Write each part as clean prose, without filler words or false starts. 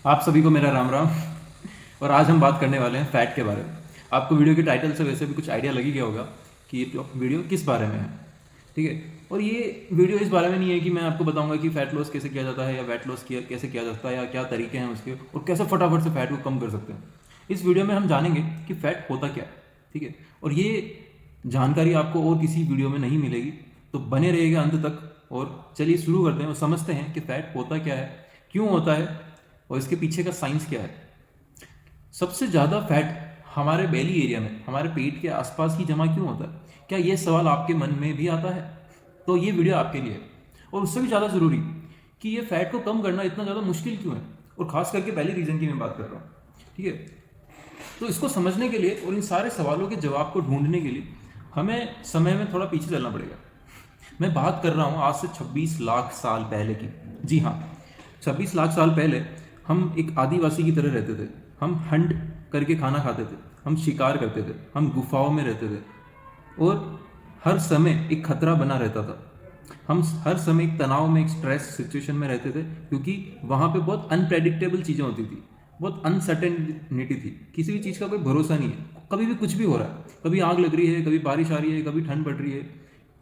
आप सभी को मेरा राम राम। और आज हम बात करने वाले हैं फैट के बारे में। आपको वीडियो के टाइटल से वैसे भी कुछ आइडिया लग ही गया होगा कि ये वीडियो किस बारे में है। ठीक है, और ये वीडियो इस बारे में नहीं है कि मैं आपको बताऊंगा कि फ़ैट लॉस कैसे किया जाता है या वेट लॉस किया कैसे किया जाता है या क्या तरीके हैं उसके और कैसे फटाफट से फैट को कम कर सकते हैं। इस वीडियो में हम जानेंगे कि फ़ैट होता क्या है। ठीक है, और ये जानकारी आपको और किसी वीडियो में नहीं मिलेगी, तो बने रहिएगा अंत तक। और चलिए शुरू करते हैं और समझते हैं कि फ़ैट होता क्या है, क्यों होता है और इसके पीछे का साइंस क्या है। सबसे ज़्यादा फैट हमारे बेली एरिया में, हमारे पेट के आसपास ही जमा क्यों होता है? क्या ये सवाल आपके मन में भी आता है? तो ये वीडियो आपके लिए है। और उससे भी ज़्यादा ज़रूरी कि ये फैट को कम करना इतना ज़्यादा मुश्किल क्यों है, और ख़ास करके पहले रीज़न की मैं बात कर रहा हूँ। ठीक है, तो इसको समझने के लिए और इन सारे सवालों के जवाब को ढूंढने के लिए हमें समय में थोड़ा पीछे चलना पड़ेगा। मैं बात कर रहा हूँ आज से 26 लाख साल पहले की। जी हाँ, 26 लाख साल पहले हम एक आदिवासी की तरह रहते थे। हम हंट करके खाना खाते थे, हम शिकार करते थे, हम गुफाओं में रहते थे और हर समय एक खतरा बना रहता था। हम हर समय एक तनाव में, एक स्ट्रेस सिचुएशन में रहते थे, क्योंकि वहाँ पे बहुत अनप्रेडिक्टेबल चीज़ें होती थी, बहुत अनसर्टेनिटी थी। किसी भी चीज़ का कोई भरोसा नहीं है, कभी भी कुछ भी हो रहा है। कभी आग लग रही है, कभी बारिश आ रही है, कभी ठंड पड़ रही है।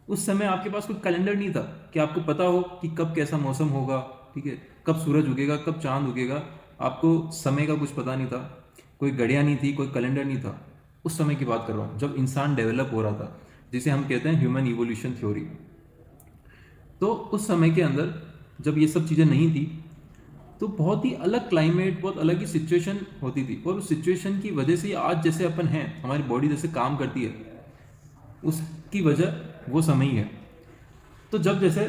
उस समय आपके पास कोई कैलेंडर नहीं था कि आपको पता हो कि कब कैसा मौसम होगा। ठीक है, कब सूरज उगेगा, कब चांद उगेगा। आपको समय का कुछ पता नहीं था, कोई घड़ियाँ नहीं थी, कोई कैलेंडर नहीं था। उस समय की बात कर रहा हूँ जब इंसान डेवलप हो रहा था, जिसे हम कहते हैं ह्यूमन इवोल्यूशन थ्योरी। तो उस समय के अंदर जब ये सब चीज़ें नहीं थी, तो बहुत ही अलग क्लाइमेट, बहुत अलग ही सिचुएशन होती थी। और उस सिचुएशन की वजह से आज जैसे अपन हैं, हमारी बॉडी जैसे काम करती है, उसकी वजह वो समय ही है। तो जब जैसे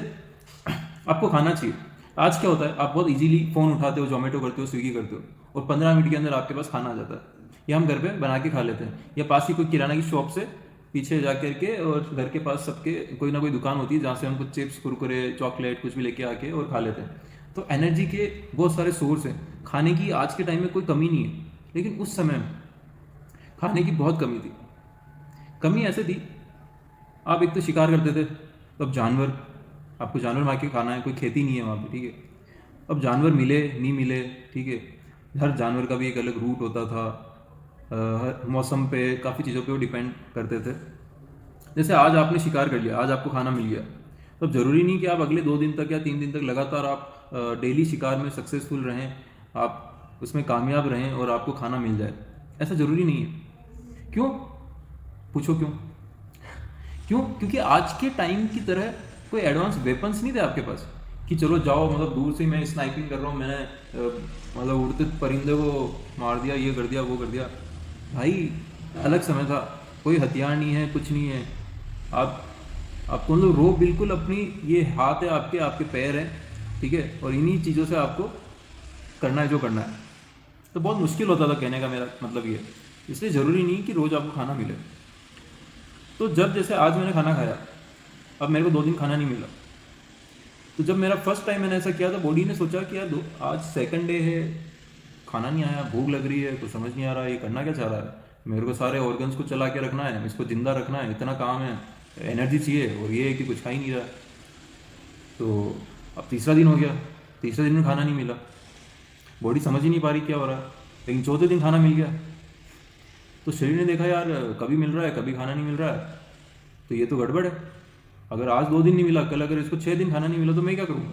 आपको खाना चाहिए, आज क्या होता है, आप बहुत इजीली फ़ोन उठाते हो, जोमेटो करते हो, स्विगी करते हो, और 15 मिनट के अंदर आपके पास खाना आ जाता है। या हम घर पे बना के खा लेते हैं, या पास ही कोई किराना की शॉप से पीछे जा करके, और घर के पास सबके कोई ना कोई दुकान होती है जहाँ से हम कुछ चिप्स, कुरकुरे, चॉकलेट कुछ भी लेके आके और खा लेते हैं। तो एनर्जी के बहुत सारे सोर्स हैं। खाने की आज के टाइम में कोई कमी नहीं है, लेकिन उस समय में खाने की बहुत कमी थी। कमी ऐसे थी, आप एक तो शिकार करते थे, तो अब जानवर, आपको जानवर मार के खाना है, कोई खेती नहीं है वहाँ पे। ठीक है, अब जानवर मिले नहीं मिले, ठीक है, हर जानवर का भी एक अलग रूट होता था। हर मौसम पे, काफ़ी चीज़ों पे वो डिपेंड करते थे। जैसे आज आपने शिकार कर लिया, आज आपको खाना मिल गया, तो अब ज़रूरी नहीं कि आप अगले 2 दिन तक या 3 दिन तक लगातार आप डेली शिकार में सक्सेसफुल रहें, आप उसमें कामयाब रहें और आपको खाना मिल जाए। ऐसा ज़रूरी नहीं है। क्यों? पूछो क्यों? क्यों? क्योंकि आज के टाइम की तरह कोई एडवांस वेपन्स नहीं थे आपके पास कि चलो जाओ, मतलब दूर से मैं स्नाइपिंग कर रहा हूँ, मैंने मतलब उड़ते परिंदे को मार दिया, ये कर दिया, वो कर दिया। भाई अलग समय था, कोई हथियार नहीं है, कुछ नहीं है। आप आपको मतलब रो बिल्कुल अपनी, ये हाथ है आपके, आपके पैर हैं, ठीक है, और इन्हीं चीज़ों से आपको करना है जो करना है। तो बहुत मुश्किल होता था, कहने का मेरा मतलब ये। इसलिए ज़रूरी नहीं कि रोज़ आपको खाना मिले। तो जब जैसे आज मैंने खाना खाया, अब मेरे को 2 दिन खाना नहीं मिला। तो जब मेरा फर्स्ट टाइम मैंने ऐसा किया, तो बॉडी ने सोचा कि यार आज सेकंड डे है, खाना नहीं आया, भूख लग रही है, कुछ समझ नहीं आ रहा है ये करना क्या चाह रहा है। मेरे को सारे ऑर्गन्स को चला के रखना है, इसको जिंदा रखना है, इतना काम है, एनर्जी चाहिए, और ये है कि कुछ खा ही नहीं रहा। तो अब तीसरा दिन हो गया, तीसरे दिन में खाना नहीं मिला, बॉडी समझ ही नहीं पा रही क्या हो रहा है। लेकिन चौथे दिन खाना मिल गया, तो शरीर ने देखा यार कभी मिल रहा है, कभी खाना नहीं मिल रहा है, तो ये तो गड़बड़ है। अगर आज 2 दिन नहीं मिला, कल अगर इसको 6 दिन खाना नहीं मिला, तो मैं क्या करूँगा?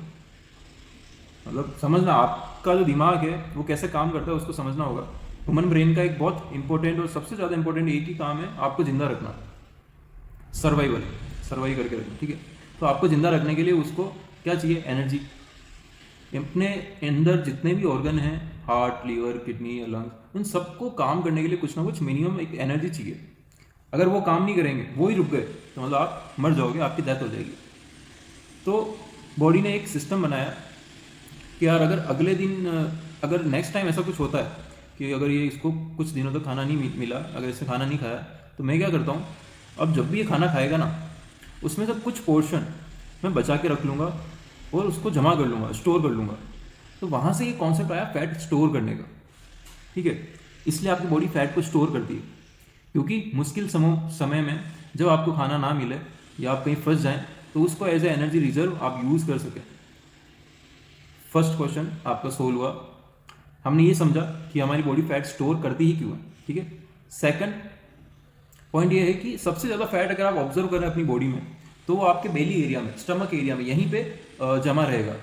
मतलब समझना, आपका जो दिमाग है वो कैसे काम करता है उसको समझना होगा। ह्यूमन ब्रेन का एक बहुत इंपॉर्टेंट और सबसे ज़्यादा इंपॉर्टेंट एक ही काम है, आपको जिंदा रखना, सर्वाइवल, सर्वाइव करके रखना। ठीक है, तो आपको जिंदा रखने के लिए उसको क्या चाहिए? एनर्जी। अपने अंदर जितने भी ऑर्गन हैं, हार्ट, लीवर, किडनी, लंग्स, उन सबको काम करने के लिए कुछ ना कुछ मिनिमम एक एनर्जी चाहिए। अगर वो काम नहीं करेंगे, वो ही रुक गए, तो मतलब आप मर जाओगे, आपकी डेथ हो जाएगी। तो बॉडी ने एक सिस्टम बनाया कि यार अगर अगले दिन, अगर नेक्स्ट टाइम ऐसा कुछ होता है कि अगर ये इसको कुछ दिनों तक खाना नहीं मिला, अगर इसने खाना नहीं खाया, तो मैं क्या करता हूँ, अब जब भी ये खाना खाएगा ना, उसमें से कुछ पोर्शन मैं बचा के रख लूँगा और उसको जमा कर लूँगा, स्टोर कर लूँगा। तो वहाँ से ये कॉन्सेप्ट आया फैट स्टोर करने का। ठीक है, इसलिए आपकी बॉडी फैट को स्टोर करती है, क्योंकि मुश्किल समय में जब आपको खाना ना मिले या आप कहीं फंस जाएं, तो उसको एज ए एनर्जी रिजर्व आप यूज़ कर सकें। फर्स्ट क्वेश्चन आपका सोल्व हुआ। हमने ये समझा कि हमारी बॉडी फैट स्टोर करती ही क्यों है, ठीक है। सेकंड पॉइंट ये है कि सबसे ज़्यादा फैट अगर आप ऑब्जर्व करें अपनी बॉडी में तो वो आपके बेली एरिया में, स्टमक एरिया में, यहीं पे जमा रहेगा,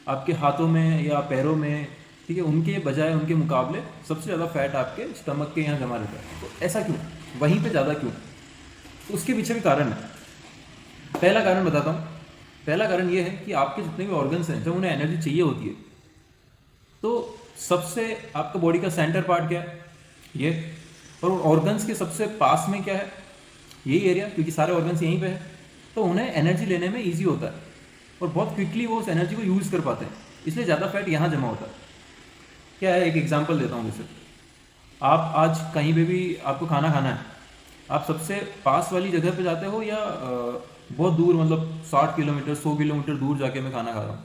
आपके हाथों में या पैरों में, ठीक है। उनके बजाय, उनके मुकाबले सबसे ज़्यादा फैट आपके स्टमक के यहाँ जमा रहता है। तो ऐसा क्यों, वहीं पे ज़्यादा क्यों? तो उसके पीछे भी कारण है। पहला कारण बताता हूँ। पहला कारण ये है कि आपके जितने भी ऑर्गन्स हैं, जब उन्हें एनर्जी चाहिए होती है तो सबसे आपका बॉडी का सेंटर पार्ट क्या है, ये, और ऑर्गन्स के सबसे पास में क्या है, यही एरिया, क्योंकि सारे ऑर्गन्स यहीं पे है। तो उन्हें एनर्जी लेने में ईजी होता है और बहुत क्विकली वो उस एनर्जी को यूज़ कर पाते हैं, इसलिए ज़्यादा फैट यहाँ जमा होता है। क्या है, एक एग्जांपल देता हूँ। जैसे आप आज कहीं पे भी आपको खाना खाना है, आप सबसे पास वाली जगह पे जाते हो या बहुत दूर, मतलब 60 किलोमीटर 100 किलोमीटर दूर जाके मैं खाना खा रहा हूँ?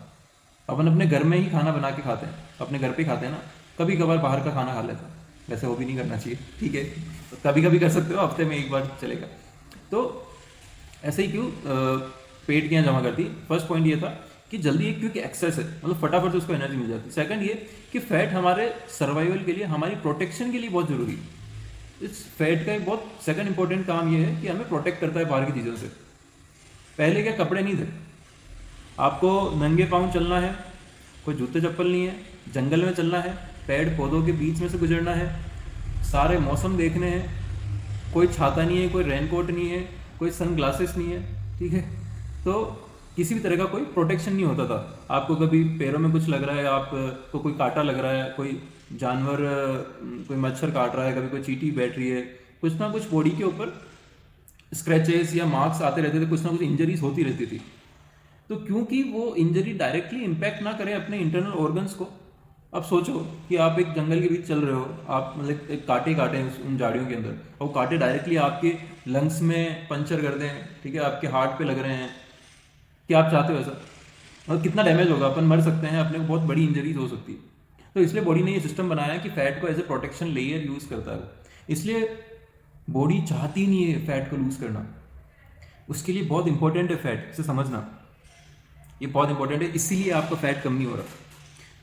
अपन अपने घर में ही खाना बना के खाते हैं, अपने घर पे खाते हैं ना। कभी कभार बाहर का खाना खा लेते हैं, वैसे वो भी नहीं करना चाहिए, ठीक है। तो कभी कभी कर सकते हो, हफ्ते में एक बार चलेगा। तो ऐसे ही क्यों पेट के यहाँ जमा करती है? फर्स्ट पॉइंट ये था कि जल्दी, क्योंकि एक्सेस है, मतलब फटाफट से उसको एनर्जी मिल जाती है। सेकंड ये कि फैट हमारे सर्वाइवल के लिए, हमारी प्रोटेक्शन के लिए बहुत जरूरी है। इस फैट का एक बहुत सेकंड इंपॉर्टेंट काम ये है कि हमें प्रोटेक्ट करता है बाहर की चीज़ों से। पहले क्या, कपड़े नहीं थे, आपको नंगे पाँव चलना है, कोई जूते चप्पल नहीं है, जंगल में चलना है, पेड़ पौधों के बीच में से गुजरना है, सारे मौसम देखने हैं, कोई छाता नहीं है, कोई रेनकोट नहीं है, कोई सन ग्लासेस नहीं है, ठीक है। तो किसी भी तरह का कोई प्रोटेक्शन नहीं होता था। आपको कभी पैरों में कुछ लग रहा है, आपको कोई कांटा लग रहा है, कोई जानवर, कोई मच्छर काट रहा है, कभी कोई चींटी बैठ रही है, कुछ ना कुछ बॉडी के ऊपर स्क्रैचेस या मार्क्स आते रहते थे, कुछ ना कुछ इंजरीज होती रहती थी। तो क्योंकि वो इंजरी डायरेक्टली इम्पैक्ट ना करे अपने इंटरनल ऑर्गन्स को। अब सोचो कि आप एक जंगल के बीच चल रहे हो, आप मतलब एक कांटे काटे हैं उन झाड़ियों के अंदर, और वो कांटे डायरेक्टली आपके लंग्स में पंचर कर दें, ठीक है, आपके हार्ट पे लग रहे हैं, क्या आप चाहते हो ऐसा? और कितना डैमेज होगा, अपन मर सकते हैं, अपने को बहुत बड़ी इंजरीज हो सकती है। तो इसलिए बॉडी ने ये सिस्टम बनाया कि फैट को as a protection layer use करता है। इसलिए बॉडी चाहती नहीं है फैट को लूज़ करना, उसके लिए बहुत इंपॉर्टेंट है फैट, इसे समझना, ये बहुत इंपॉर्टेंट है। इसीलिए आपका फैट कम नहीं हो रहा,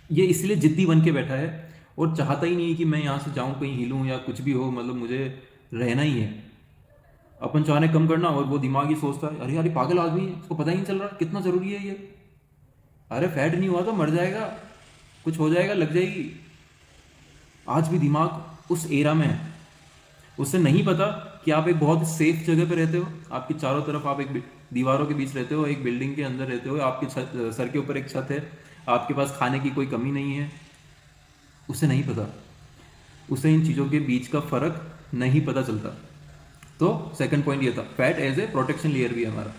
ये इसलिए जिद्दी बन के बैठा है और चाहता ही नहीं है कि मैं यहाँ से जाऊँ, कहीं हिलूँ या कुछ भी हो, मतलब मुझे रहना ही है। अपन चाहने कम करना और वो दिमाग ही सोचता है, अरे यार ये पागल आदमी है, इसको पता ही नहीं चल रहा कितना ज़रूरी है ये। अरे फैट नहीं हुआ तो मर जाएगा, कुछ हो जाएगा, लग जाएगी। आज भी दिमाग उस एरा में है, उसे नहीं पता कि आप एक बहुत सेफ जगह पे रहते हो, आपके चारों तरफ आप एक दीवारों के बीच रहते हो, एक बिल्डिंग के अंदर रहते हो, आपके सर के ऊपर एक छत है, आपके पास खाने की कोई कमी नहीं है। उसे नहीं पता, उसे इन चीज़ों के बीच का फर्क नहीं पता चलता। तो सेकंड पॉइंट ये था, fat as a protection layer भी है हमारा।